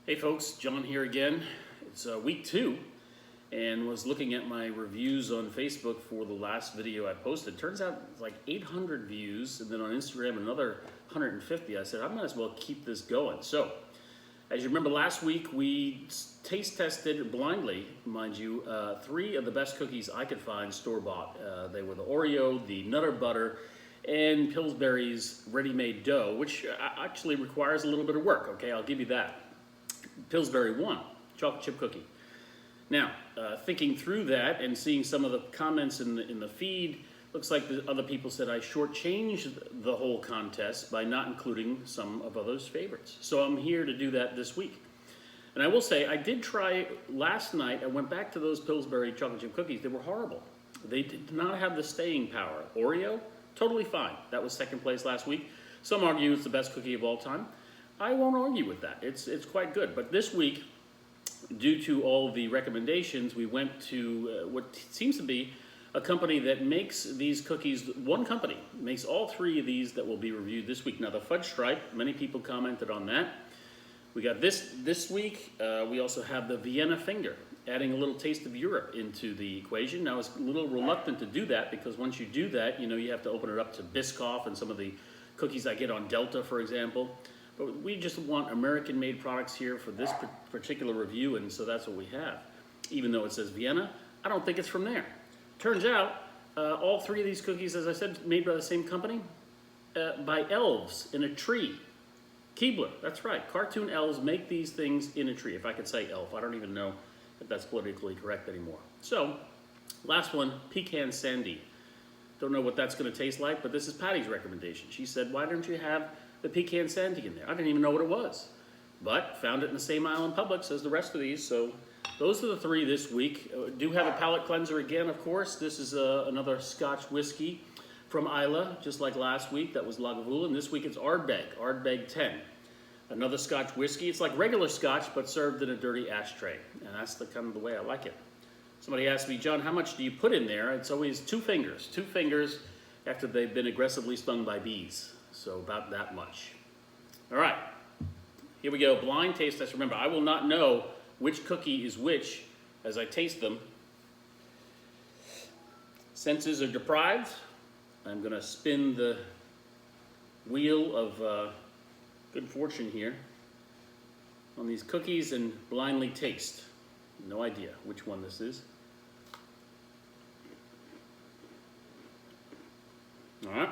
Hey folks, John here again. It's week 2 and was looking at my reviews on Facebook for the last video I posted. Turns out it's like 800 views, and then on Instagram another 150. I said I might as well keep this going. So, as you remember last week, we taste tested blindly, mind you, 3 of the best cookies I could find store-bought. They were the Oreo, the Nutter Butter, and Pillsbury's ready-made dough, which actually requires a little bit of work, okay? I'll give you that. Pillsbury won, chocolate chip cookie. Now, thinking through that and seeing some of the comments in the feed, looks like the other people said I shortchanged the whole contest by not including some of others' favorites. So I'm here to do that this week. And I will say, I did try last night. I went back to those Pillsbury chocolate chip cookies. They were horrible. They did not have the staying power. Oreo, totally fine. That was second place last week. Some argue it's the best cookie of all time. I won't argue with that. It's quite good. But this week, due to all the recommendations, we went to what seems to be a company that makes these cookies. One company makes all 3 of these that will be reviewed this week. Now, the Fudge Stripe, many people commented on that. We got this week. We also have the Vienna Finger, adding a little taste of Europe into the equation. Now, I was a little reluctant to do that because once you do that, you have to open it up to Biscoff and some of the cookies I get on Delta, for example. But we just want American-made products here for this particular review, and so that's what we have. Even though it says Vienna, I don't think it's from there. Turns out, all 3 of these cookies, as I said, made by the same company, by elves in a tree. Keebler, that's right. Cartoon elves make these things in a tree. If I could say elf, I don't even know if that's politically correct anymore. So, last one, Pecan Sandy. Don't know what that's going to taste like, but this is Patty's recommendation. She said, why don't you have the Pecan Sandy in there? I didn't even know what it was, but found it in the same aisle in Publix as the rest of these. So those are the 3 this week. Do have a palate cleanser again, of course. This is another Scotch whiskey from Islay, just like last week. That was Lagavulin. This week it's Ardbeg 10. Another Scotch whiskey. It's like regular Scotch, but served in a dirty ashtray, and that's the kind of the way I like it. Somebody asked me, John, how much do you put in there? It's always 2 fingers. 2 fingers after they've been aggressively stung by bees. So about that much. All right, here we go. Blind taste test. Remember, I will not know which cookie is which as I taste them. Senses are deprived. I'm going to spin the wheel of good fortune here on these cookies and blindly taste. No idea which one this is. All right.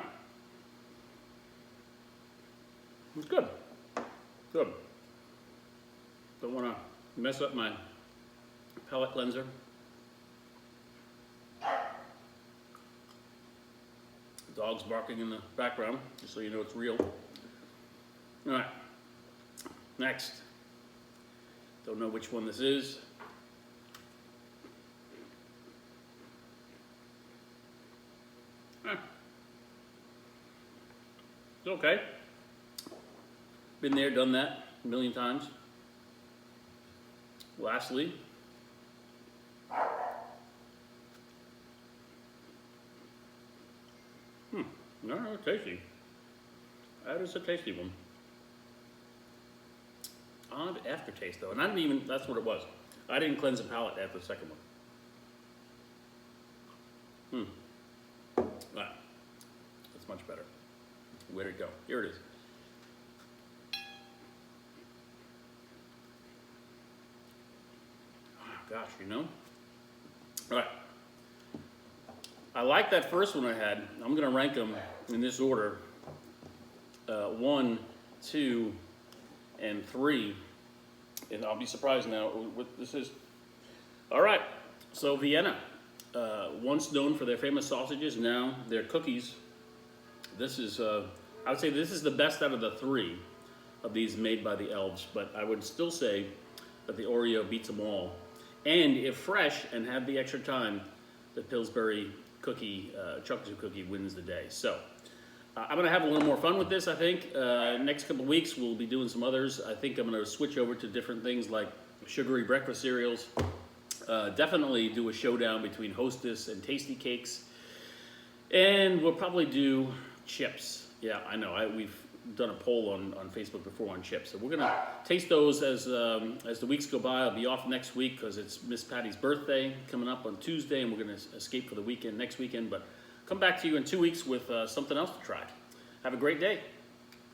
It's good. Good. Don't want to mess up my palate cleanser. Dog's barking in the background, just so you know it's real. All right. Next. Don't know which one this is. It's okay. Been there, done that a million times. Lastly, no, tasty. That is a tasty one. Odd aftertaste though, and I didn't even, that's what it was. I didn't cleanse the palate after the second one. Right. That's much better. Where'd it go? Here it is. Gosh, All right. I like that first one I had. I'm going to rank them in this order. 1, 2, and 3. And I'll be surprised now what this is. All right. So Vienna, once known for their famous sausages, now their cookies. This is, I would say this is the best out of the 3 of these made by the elves. But I would still say that the Oreo beats them all. And if fresh and have the extra time, the Pillsbury cookie, chocolate chip cookie wins the day. So I'm going to have a little more fun with this, I think. Next couple of weeks, we'll be doing some others. I think I'm going to switch over to different things like sugary breakfast cereals. Definitely do a showdown between Hostess and Tasty Cakes. And we'll probably do chips. Yeah, I know. done a poll on Facebook before on chips. So we're gonna taste those as the weeks go by. I'll be off next week because it's Miss Patty's birthday coming up on Tuesday, and we're gonna escape for the weekend next weekend. But come back to you in 2 weeks with something else to try. Have a great day.